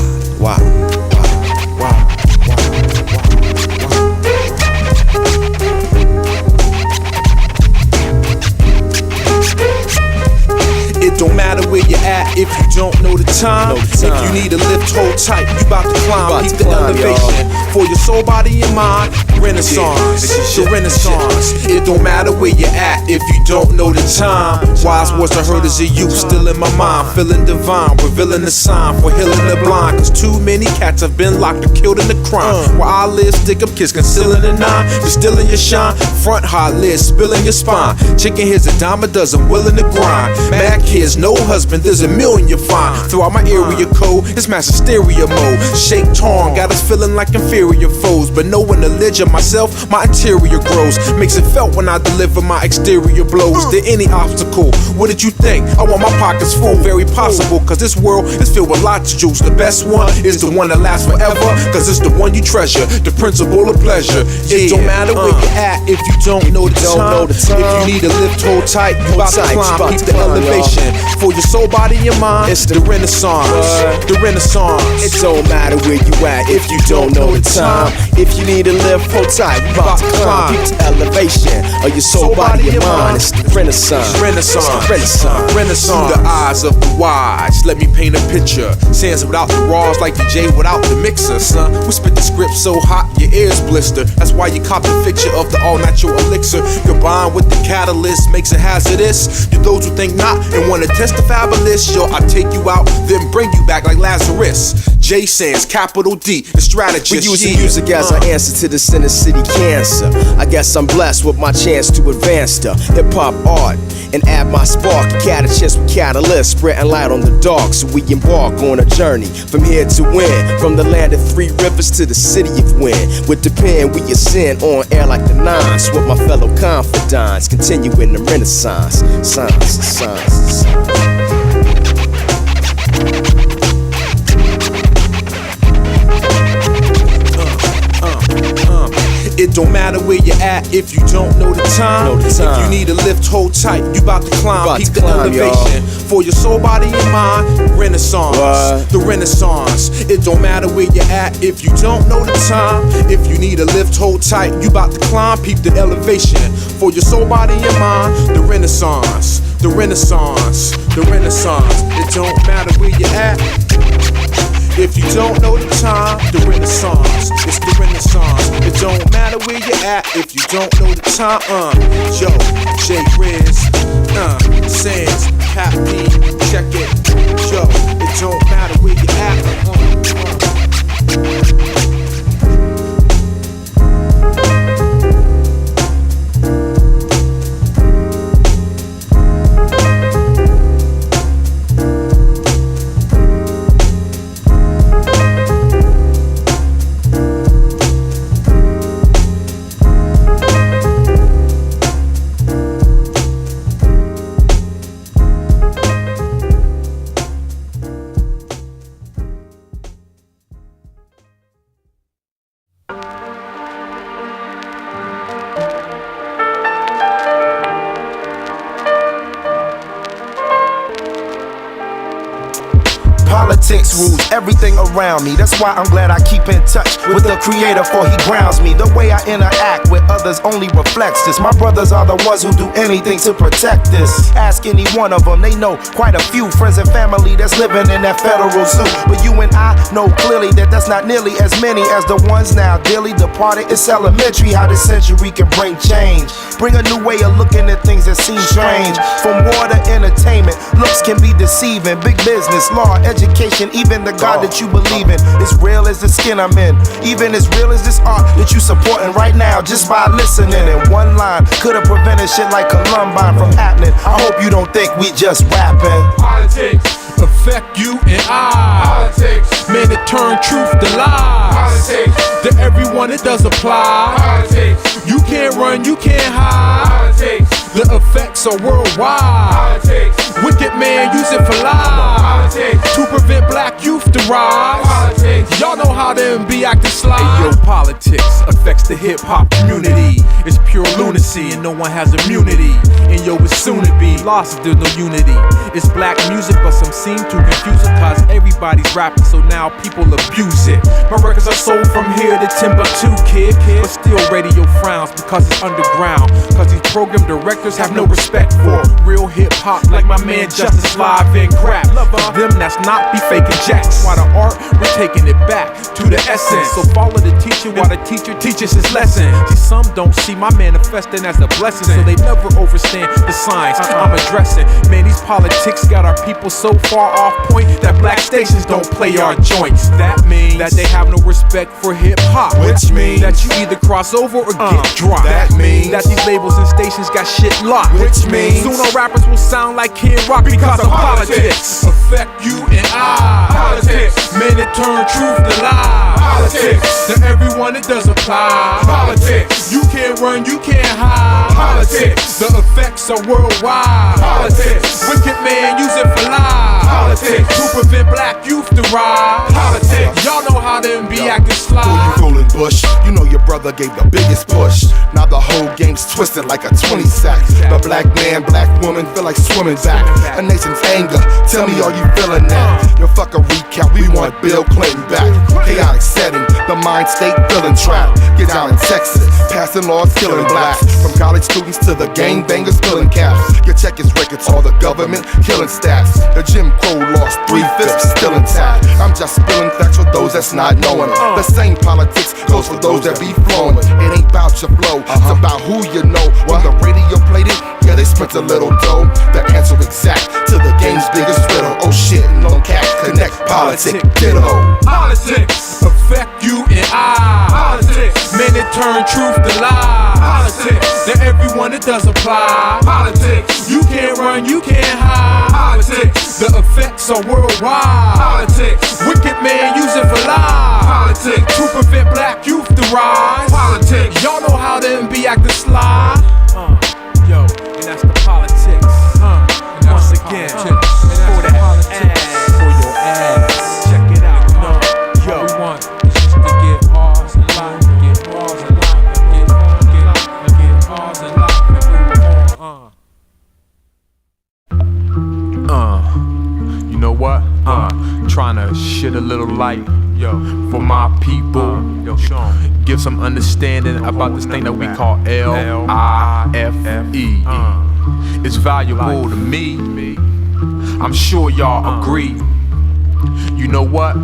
It don't matter where you're at if you don't know the time. If you need a lift, hold tight, you bout to climb. Keep the elevation for your soul, body, and mind. Renaissance, the Renaissance. It don't matter where you're at if you don't know the time. Wise words I heard as a youth, still in my mind. Feeling divine, revealing the sign for healing the blind. Cause too many cats have been locked or killed in the crime. Where I live, stick up kids concealing the nine. Distilling your shine, front hot lid, spilling your spine. Chicken here's a dime a dozen, willing to grind. Mad kids, no husband, there's a million you find. Throughout my area code, it's mass hysteria mode. Shake torn, got us feeling like inferior foes. But knowing the ledge of myself, my interior grows. Makes it felt when I deliver my exterior blows. Did any obstacle, what did you think? I want my pockets full, very possible. Cause this world is filled with lots of juice. The best one is the one that lasts forever. Cause it's the one you treasure, the principle of pleasure. It don't matter where you're at if you don't know the time. If you need a lift, hold tight, you bout to climb, keep the elevation. For your soul, body, and mind, it's the Renaissance. The Renaissance. It don't matter where you at if you don't know the time. If you need a lift, hold tight, you bout to climb. Keep the elevation of your soul, body, and mind. It's the Renaissance. Renaissance. Renaissance. Renaissance. Through the eyes of the wise, let me paint a picture. Sands without the raws, like DJ without the mixer, son. We spit the script so hot, your ears blister. That's why you cop the picture of the all-natural elixir. Combined with the catalyst, makes it hazardous. You those who think not and wanna test the fabulous, yo, I take you out, then bring you back like Lazarus. Jason's capital D, the strategist. We using music as our answer to the center city cancer. I guess I'm blessed with my chance to advance the hip-hop art and add my spark. Catechist with catalyst, spreading light on the dark. So we embark on a journey from here to win. From the land of three rivers to the city of wind. With the pen we ascend on air like the nines. With my fellow confidants, continuing the Renaissance. Science. It don't matter where you're at if you don't know the time. If you need a lift, hold tight, you bout to climb. Keep the elevation for your soul, body, and mind. Renaissance, the Renaissance. It don't matter where you're at if you don't know the time. If you need a lift, hold tight, you bout to climb. Keep the elevation for your soul, body, and mind. The Renaissance, the Renaissance, the Renaissance. It don't matter where you're at if you don't know the time. The Renaissance, it's the Renaissance. It don't matter where you're at if you don't know the time. Yo, J Riz, Sands, Cap P, check it. Yo, it don't matter where you're at. Politics rules everything around me. That's why I'm glad I keep in touch with the creator, for he grounds me. The way I interact with others only reflects this. My brothers are the ones who do anything to protect this. Ask any one of them, they know quite a few friends and family that's living in that federal zoo. But you and I know clearly that that's not nearly as many as the ones now dearly departed. It's elementary how this century can bring change, bring a new way of looking at things that seem strange. From war to entertainment, looks can be deceiving. Big business, law, education, even the God that you believe in. As real as the skin I'm in, even as real as this art that you supporting right now just by listening. And one line could have prevented shit like Columbine from happening. I hope you don't think we just rapping. Politics affect you and I. Politics, man, it turn truth to lies. Politics, to everyone it does apply. Politics, you can't run, you can't hide. Politics, the effects are worldwide. Politics, wicked man use it for lies. Politics, to prevent black youth to rise. Politics, y'all know how them be acting sly. Hey, yo, politics affects the hip-hop community. It's pure lunacy and no one has immunity. And yo, it's soon to be lost if there's no unity. It's black music, but some seem to confuse it, cause everybody's rapping, so now people abuse it. My records are sold from here to Timbuktu, kid, but still radio frowns because it's underground. Cause these program directors have no respect for real hip-hop, like my man Justice Live and Grap. For them, that's not be faking jacks. While the art, we're taking it back to the essence. So follow the teacher while the teacher teaches his lesson. See, some don't see my manifesting as a blessing, so they never understand the signs I'm addressing. Man, these politics got our people so far off point that black stations don't play our joints. That means that they have no respect for hip-hop, which means that you either cross over or get dropped. That means that these labels and stations got shit locked, which means soon our rappers will sound like Kid Rock because of politics. Affect you and I. Politics, man, it turn truth to lies. Politics, to everyone it does apply. Politics, you can't run, you can't hide. Politics, the effects are worldwide. Politics, wicked man use it for lies. Politics, to prevent black youth to rise. Politics, y'all know how them be acting sly. Who you fooling, Bush? You know your brother gave the biggest push. Now the whole game's twisted like a 20 sack. The black man, black woman feel like swimming back. A nation's anger, tell me, are you feeling that? Your fucking recap, we want Bill Clinton back. Chaotic setting, the mind state feeling trapped. Get down in Texas, passing laws killing blacks. From college students to the gangbangers filling caps. Your check is records, all the government killing stats. The Jim Crow lost 3/5 still intact. I'm just spilling facts for those that's not knowing. The same politics goes for those that be flowing. It ain't about your flow, it's about who you know. When the radio played it, yeah, they spent a little dough. The answer exact to the game's biggest riddle. Oh shit, no cat, connect, politic, ditto. Politics affect you and I. Politics, man, it turn truth to lies. Politics, to everyone it does apply. Politics, you can't run, you can't hide. Politics, the effects are worldwide. Politics, wicked man use it for lies. Politics, to prevent black youth to rise. Politics, y'all know how them be acting sly. Yo, and that's the politics. And once again, for that ass, for your ass. Check it out. Yo, we want is just to get ours and life, get ours and life, get ours and life, and move on. You know what? Trying to shed a little light, yo, for my people. Yo, Sean, give some understanding about this thing that we call L-I-F-E. It's valuable to me. I'm sure y'all agree. You know what?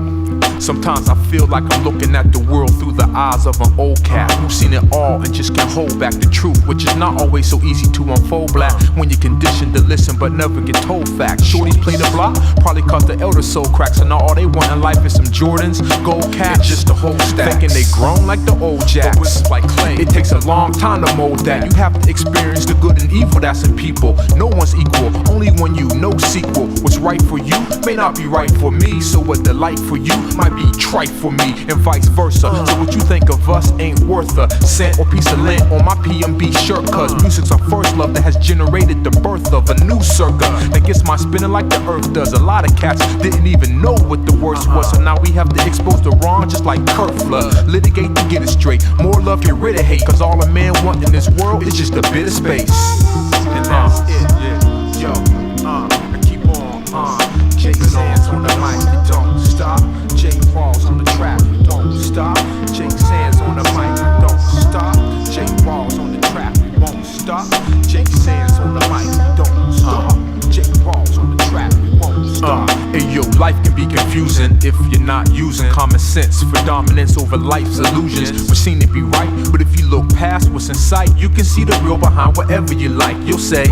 Sometimes I feel like I'm looking at the world through the eyes of an old cat who's seen it all and just can't hold back the truth, which is not always so easy to unfold black when you're conditioned to listen but never get told facts. Shorties play the block, probably cause the elder soul cracks, and all they want in life is some Jordans, gold caps, just the whole stack. Thinking they grown like the old jacks. Like clay, it takes a long time to mold that. You have to experience the good and evil that's in people. No one's equal, only one you, no sequel. What's right for you may not be right for me, so what the light for you might be trite for me, and vice versa. So what you think of us ain't worth a cent or piece of lint on my PMB shirt, cause music's our first love that has generated the birth of a new circa that gets my spinning like the earth does. A lot of cats didn't even know what the worst was, so now we have to expose the wrong just like Kurt Flood. Litigate to get it straight, more love, get rid of hate, cause all a man want in this world is just a bit of space. And that's it, yeah. Yo, I keep on, Chasin on the mic, confusing if you're not using common sense for dominance over life's illusions, which seem to be right. But if you look past what's in sight, you can see the real behind whatever you like. You'll say,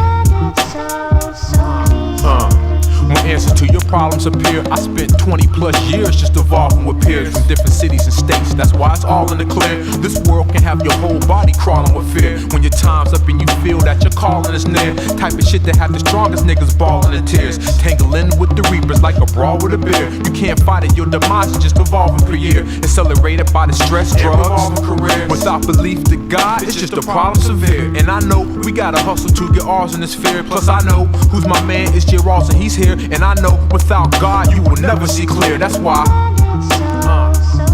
when answers to your problems appear, I spent 20 plus years just evolving with peers from different cities and states. That's why it's all in the clear. This world can have your whole body crawling with fear. When your time's up and you feel that your calling is near, type of shit that have the strongest niggas bawling in tears, tangling with the reapers like a brawl with a beer. You can't fight it, your demise is just evolving per year, accelerated by the stress, drugs, career. Without belief to God, it's just a problem severe. And I know we gotta hustle to get ours in this fear. Plus I know who's my man is J. Ross and he's here. And I know without God you will never see clear. That's why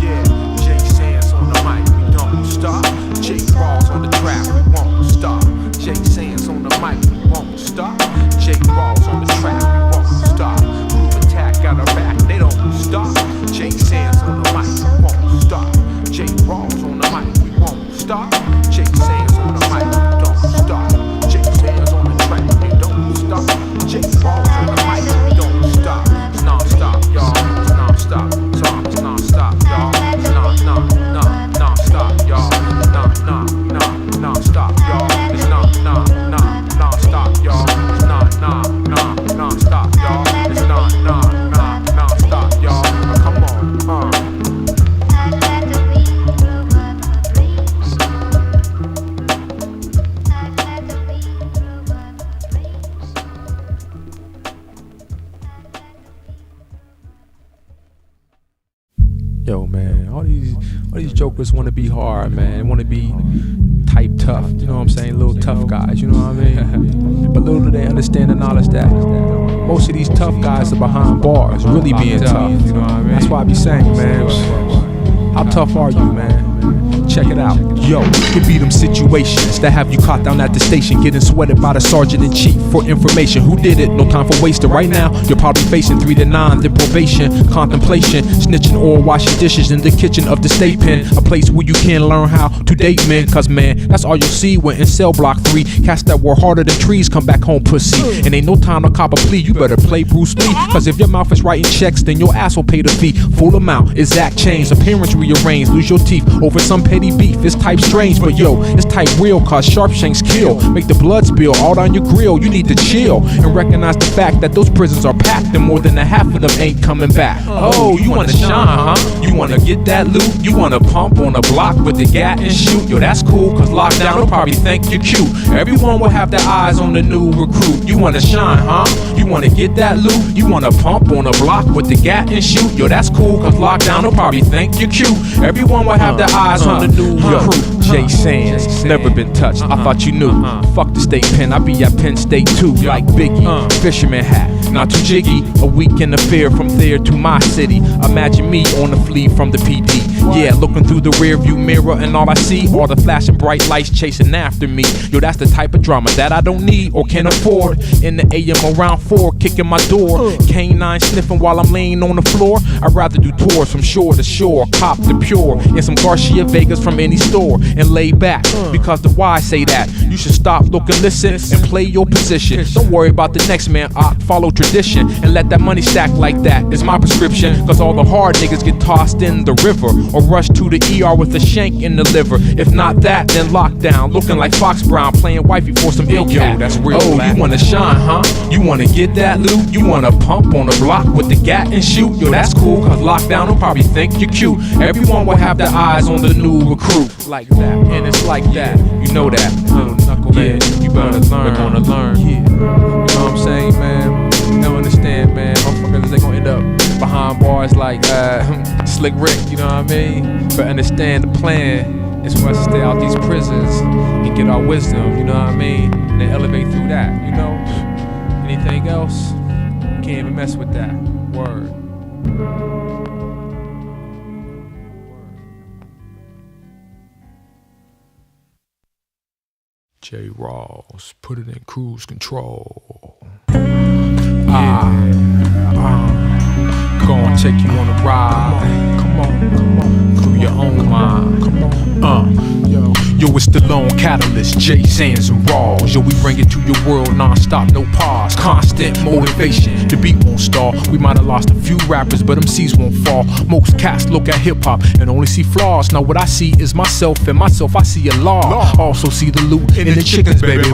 yeah, Jay Sands on the mic, we don't stop. Jay Ross on the track, we won't stop. Jay Sands on the mic, we won't stop. Jay Ross on the track, we won't stop. Luva attack got our back, they don't stop. Jay Sands on the mic, we won't stop. Jay Ross on the mic, we won't stop. Jay Sands on the mic, we don't stop. Jay Sands on the track, we don't stop. Jay Ross on the mic, we don't stop. It's non-stop, y'all. It's non-stop. It's non-stop, y'all. It's non-stop, y'all. It's non-stop, y'all. It's non-stop, y'all. It's non-stop, y'all. It's non-stop, y'all. Come on, Yo, man, all these jokers want to be hard, man. They want to be type tough, you know what I'm saying? Little tough guys, you know what I mean? But little do they understand the knowledge that most of these tough guys are behind bars, really being tough. You know what I mean? That's why I be saying, man, how tough are you, man? Check it out. Yo, it be them situations that have you caught down at the station, getting sweated by the sergeant in chief for information. Who did it? No time for wasting. Right now, you're probably facing 3 to 9, then probation, contemplation, snitching or washing dishes in the kitchen of the state pen, a place where you can learn how to date men. Cause man, that's all you'll see when in cell block 3, cats that were harder than trees come back home pussy. And ain't no time to cop a plea, you better play Bruce Lee. Cause if your mouth is writing checks, then your ass will pay the fee. Full amount, exact change, appearance rearranged, lose your teeth over some petty beef. It's type strange, but yo, it's type real, cause sharp shanks kill, make the blood spill all down your grill. You need to chill and recognize the fact that those prisons are packed and more than a half of them ain't coming back. Oh, you wanna shine, huh? You wanna get that loot? You wanna pump on a block with the gat and shoot? Yo, that's cool, cause lockdown will probably think you're cute. Everyone will have their eyes on the new recruit. You wanna shine, huh? You wanna get that loot? You wanna pump on a block with the gat and shoot? Yo, that's cool, cause lockdown will probably think you're cute. Everyone will have their eyes on the new recruit. Jay Sands, never been touched, I thought you knew. Fuck the state pen, I be at Penn State too. Like Biggie, fisherman hat, not too jiggy. A week in the fair from there to my city. Imagine me on the flee from the PD. Yeah, looking through the rear view mirror and all I see are the flashing bright lights chasing after me. Yo, that's the type of drama that I don't need or can afford. In the AM around 4, kicking my door. K9 sniffing while I'm laying on the floor. I'd rather do tours from shore to shore, cop the pure, and some Garcia Vegas from any store, and lay back. Because the why say that you should stop, look and listen and play your position. Don't worry about the next man, follow tradition and let that money stack like that is my prescription. Cause all the hard niggas get tossed in the river or rush to the ER with a shank in the liver. If not that, then lockdown, looking like Fox Brown playing wifey for some ill cat. Yo, that's real. Oh, you wanna shine, huh? You wanna get that loot? You wanna pump on the block with the gat and shoot? Yo, that's cool, cause lockdown will probably think you're cute. Everyone will have their eyes on the new recruit. Like that, and it's like that, you know that. Little knucklehead, you better learn. We're gonna learn. Yeah. You know what I'm saying, man? You don't understand, man. Motherfuckers, they gonna end up behind bars like Slick Rick, you know what I mean? But understand the plan is for us to stay out these prisons and get our wisdom, you know what I mean? And then elevate through that, you know? Anything else, you can't even mess with that. Word. J. Ross, put it in cruise control. Go on, check take you on a ride. Come on, through your own mind. Come on, yo, it's the lone catalyst, Chasin's and Raws. Yo, we bring it to your world non-stop, no pause. Constant motivation, the beat won't stall. We might have lost a few rappers, but MCs won't fall. Most cats look at hip-hop and only see flaws. Now what I see is myself, and myself I see a law. Also see the loot and the chickens, baby.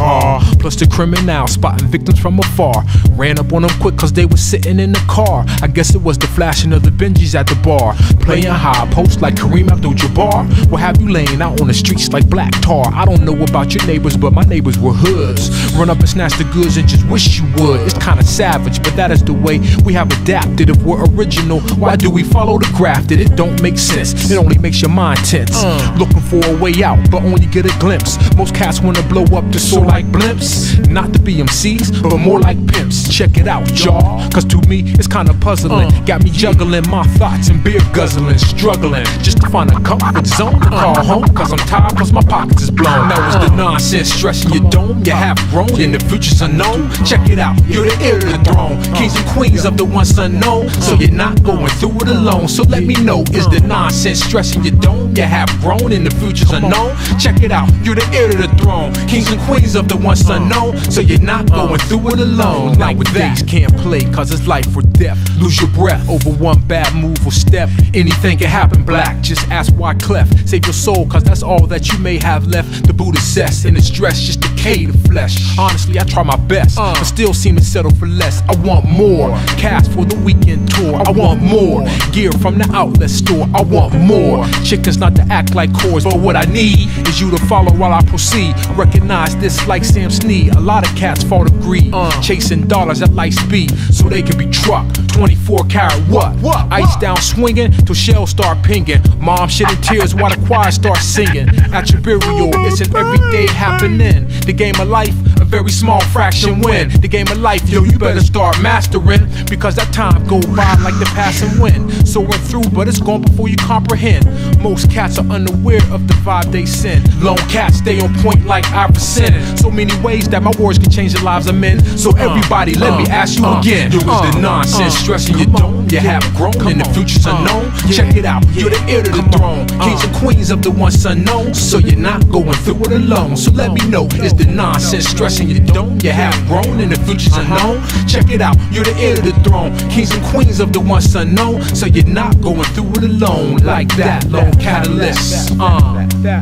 Plus the criminal, spotting victims from afar. Ran up on them quick cause they were sitting in the car. I guess it was the flashing of the Benjis at the bar. Playing high post like Kareem Abdul-Jabbar. What have you laying out on the streets like black tar? I don't know about your neighbors, but my neighbors were hoods. Run up and snatch the goods and just wish you would. It's kinda savage, but that is the way we have adapted. If we're original, why do we follow the grafted? It don't make sense, it only makes your mind tense. Looking for a way out, but only get a glimpse. Most cats wanna blow up to soar like blimps. Not to be MCs, but more like pimps. Check it out, y'all, cause to me it's kinda puzzling. Got me juggling my thoughts and beer guzzling. Struggling just to find a comfort zone to call home. Cause I'm tired, plus my pockets is blown. Now it's the nonsense stressing your dome. You have grown and the future's unknown. Check it out, you're the heir to the throne. Kings and queens of the once unknown. So you're not going through it alone. So let me know, is the nonsense stressing your dome? You have grown and the future's unknown. Check it out, you're the heir to the throne. Kings and queens of the once unknown. So you're not going through it alone. Nowadays can't play cause it's life or death. Lose your breath over one bad move or step. Anything can happen, black, just ask why clef. Save your soul cause that's all that you may have left. The boot is cess and the stress just decay the flesh. Honestly I try my best, but still seem to settle for less. I want more cash for the weekend tour. I want more gear from the outlet store. I want more chickens not to act like whores. But what I need is you to follow while I proceed. Recognize this like Sam Snead. A lot of cats fall to greed, chasing dollars at light speed so they can be trucked. 24 karat what? Ice down swinging till shells start pinging. Mom shit in tears while the choir starts singing. At your burial, it's an everyday happening. The game of life, a very small fraction win. The game of life, yo, you better start mastering. Because that time go by like the passing wind. So we're through, but it's gone before you comprehend. Most cats are unaware of the vibe they send. Lone cats stay on point like Iverson. So many ways that my words can change the lives of men. So everybody, let me ask you again. Yo, is the nonsense stressing your dome? You have grown and the future's unknown. Check it out, you're the heir to the throne. Kings and queens of the once unknown. So you're not going through it alone. So let me know, is the nonsense stressing your dome? You have grown and the future's unknown. Check it out, you're the heir to the throne. Kings and queens of the once unknown. So you're not going through it alone. Like that, lone catalyst. Yeah,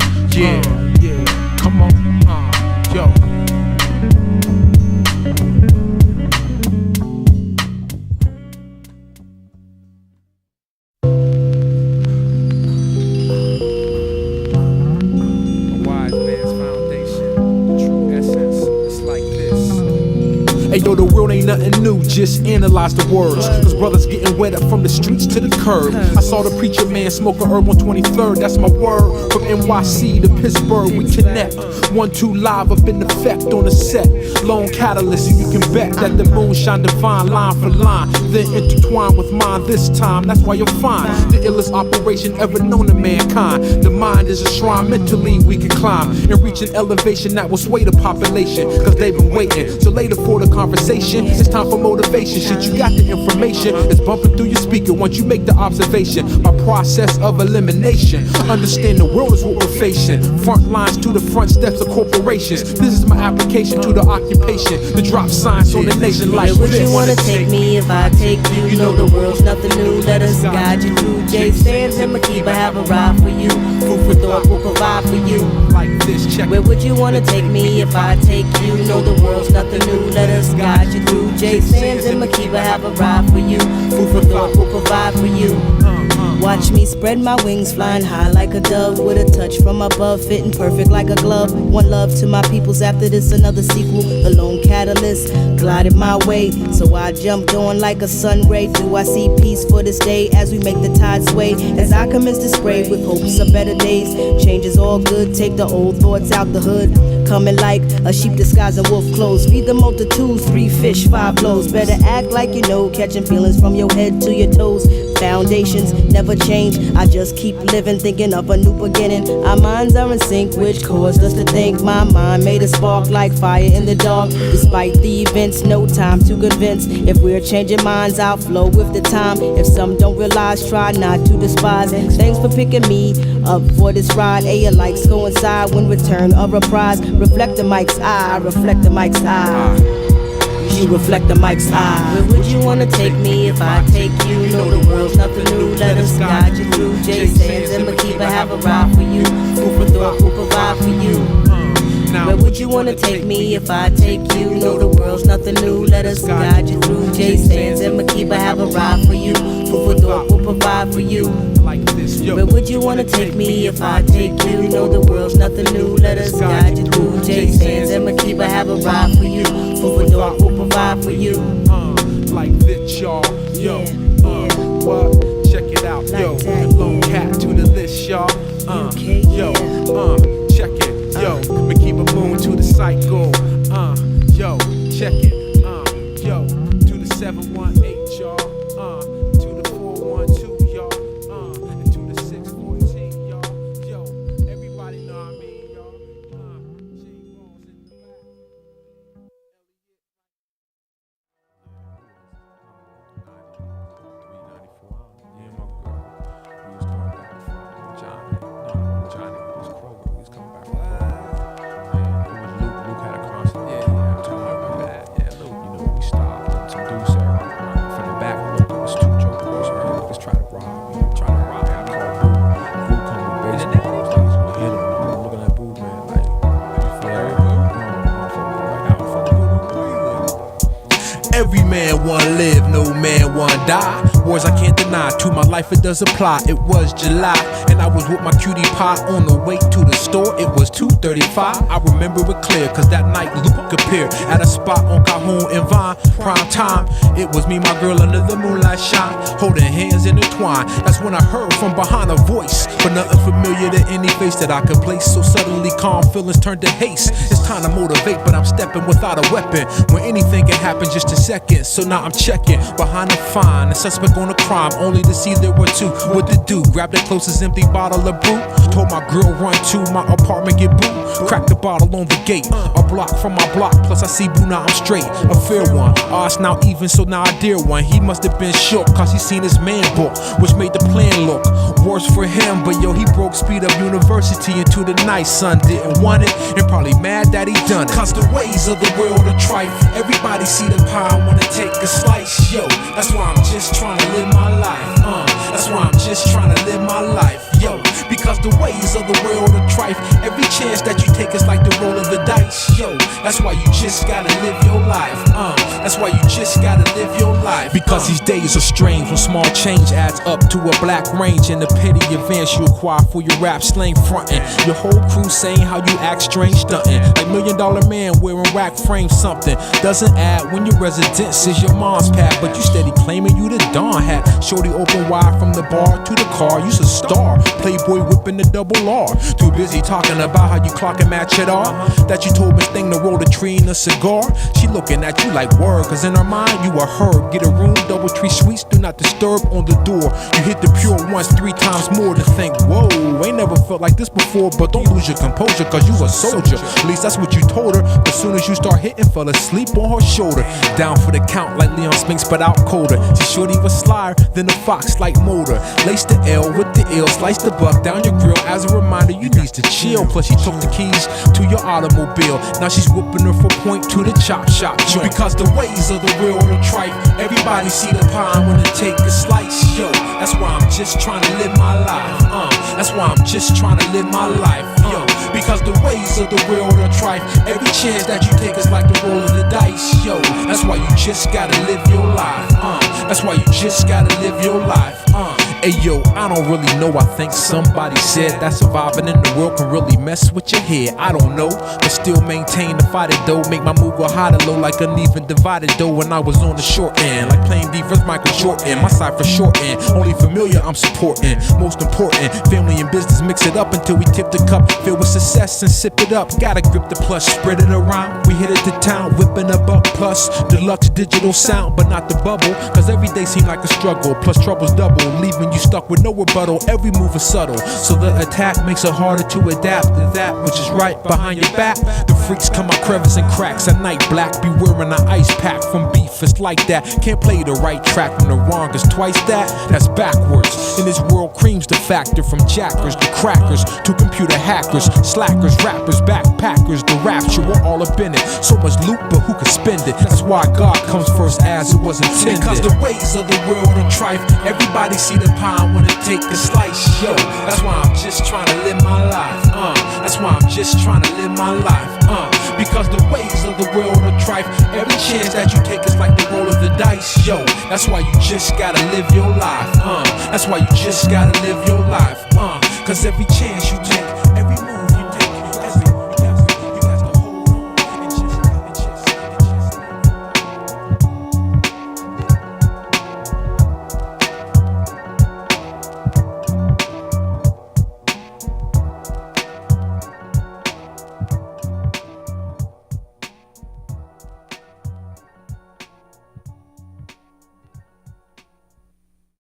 come on, yo. Yo, the world ain't nothing new, just analyze the words. Cause brothers getting wet up from the streets to the curb. I saw the preacher man smoke a herb on 23rd, that's my word. From NYC to Pittsburgh, we connect. 1-2 live up in effect on the set. Lone catalyst, and you can bet that the moon shine divine line for line. Then intertwine with mine this time, that's why you'll find the illest operation ever known to mankind. The mind is a shrine, mentally we can climb and reach an elevation that will sway the population. Cause they've been waiting, so later for the conversation. It's time for motivation. Shit, you got the information. It's bumping through your speaker once you make the observation. By process of elimination, understand the world is what we're facing. Front lines to the front steps of corporations. This is my application to the occupation. The drop signs on the nation like where would you wanna take me if I take you? You know the world's nothing new. Let us guide you through. Chasin and Makeba have a ride for you. Food for thought will provide for you. Where would you wanna take me if I take you? You know the world's nothing new. Let us guide you through. Chasin and Makeba have a ride for you. Food for thought will provide for you. Watch me spread my wings, flying high like a dove, with a touch from above, fitting perfect like a glove. One love to my peoples, after this another sequel. The lone catalyst glided my way, so I jumped on like a sun ray. Do I see peace for this day as we make the tide sway? As I commence to spray with hopes of better days. Change is all good, take the old thoughts out the hood. Coming like a sheep disguised in wolf clothes. Feed the multitudes, 3 fish, 5 loaves. Better act like you know, catching feelings from your head to your toes. foundations never change. I just keep living, thinking of a new beginning. Our minds are in sync, which caused us to think. My mind made a spark like fire in the dark. Despite the events, no time to convince. If we're changing minds, I'll flow with the time. If some don't realize, try not to despise. Thanks for picking me up for this ride. A likes coincide when return a reprise. Reflect the mic's eye, reflect the mic's eye. You reflect the mic's eye. Where would you wanna take me if I take you? Know the world's nothing new, let us guide you through. Chasin and Makeba have a ride for you. Food for thought will provide for you. Where would you wanna take me if I take you? Know the world's nothing new, let us guide you through. Chasin and Makeba have a ride for you. Food for thought will provide for you. Where would you wanna take me if I take you? Know the world's nothing new, let us guide you through. Chasin and Makeba have a ride for you. Food for thought will provide for you. Like this, y'all. Yo, what? Check it out, yo. Lone cat to the list, y'all. Yo, check it, yo. Makeba Moon to the cycle. Yo, check it. Yo, to the 718, y'all. To the 412, y'all. And to the 614, y'all. Yo, everybody know what I mean, y'all. Every man wanna live, no man wanna die. Wars I can't deny, to my life it does apply. It was July, and I was with my cutie pie on the way to the store. It was 2:35, I remember it clear, cause that night Luke appeared at a spot on Cajon and Vine. Prime time, it was me, my girl under the moonlight shine, holding hands intertwined. That's when I heard from behind a voice, but nothing familiar to any face that I could place. So suddenly calm feelings turned to haste. It's time to motivate, but I'm stepping without a weapon, when anything can happen just a second. So now I'm checking behind the fine, the suspect on a crime, only to see there were two. What to do? Grab the closest empty bottle of brew. Told my girl run to my apartment, get boo. Crack the bottle on the gate, a block from my block. Plus I see boo, now I'm straight. A fair one, odds now even, so now I dare one. He must have been shook, cause he seen his man book, which made the plan look worse for him. But yo, he broke Speed Up University into the night. Son didn't want it, and probably mad that he done it. Cause the ways of the world are trite. Everybody see the pie, wanna take a slice. Yo, that's why I'm just trying to live my life. That's why I'm just trying to live my life. Yo, because the ways of the world are trite. Every chance that you take is like the roll of the dice. Yo, that's why you just gotta live your life. That's why you just gotta live your life. Because these days are strange, when small change adds up to a black range. And the petty events you acquire for your rap slang frontin'. Your whole crew saying how you act strange stuntin'. Like $1 Million Man wearing rack frame something. Doesn't add when your residence is your mom's pad, but you steady claiming you the Don hat. Shorty open wide from the bar to the car, you's a star. Playboy whipping the double R. Too busy talking about how you clock and match it all. That you told Miss Thing to roll the tree in a cigar. She looking at you like word, cause in her mind you a herb. Get a room, DoubleTree Suites, do not disturb on the door. You hit the pure once, 3 times more to think, whoa, ain't never felt like this before. But don't lose your composure, cause you a soldier. At least that's what you told her. But soon as you start hitting, fell asleep on her shoulder. Down for the count like Leon Spinks, but out colder. See, shorty was slyer than the fox like motor. Lace the L with the ill, slice the buck down your grill. As a reminder, you need to chill. Plus she took the keys to your automobile. Now she's whooping her for point to the chop shop joint. Because the ways of the world are trite. Everybody see the pie, wanna take a slice. Yo, that's why I'm just trying to live my life. That's why I'm just trying to live my life. Yo, because the ways of the world are trite. Every chance that you take is like the roll of the dice. Yo, that's why you just gotta live your life. That's why you just gotta live your life. Hey yo, I don't really know, I think somebody said that surviving in the world can really mess with your head. I don't know, but still maintain the fight it though. Make my move go high to low like uneven divided though. When I was on the short end, like playing defense Michael Jordan. My side for short end, only familiar I'm supporting. Most important, family and business mix it up until we tip the cup. Filled with success and sip it up. Gotta grip the plush, spread it around. We hit it to town, whipping a buck plus. Deluxe digital sound, but not the bubble. Cause every day seem like a struggle, plus troubles double. Leaving you stuck with no rebuttal, every move is subtle. So the attack makes it harder to adapt to that which is right behind your back. The freaks come out crevices and cracks at night. Black be wearing an ice pack from beef, it's like that. Can't play the right track when the wrong is twice that. That's backwards. In this world cream's the factor. From jackers to crackers to computer hackers, slackers, rappers, backpackers, the rapture, we're all up in it. So much loot, but who can spend it? That's why God comes first as it was intended. Because the ways of the world are trife. Everybody see the pie, wanna take a slice, yo. That's why I'm just trying to live my life, That's why I'm just trying to live my life, Because the ways of the world are trife. Every chance that you take is like the roll of the dice, yo. That's why you just gotta live your life, That's why you just gotta live your life, Cause every chance you take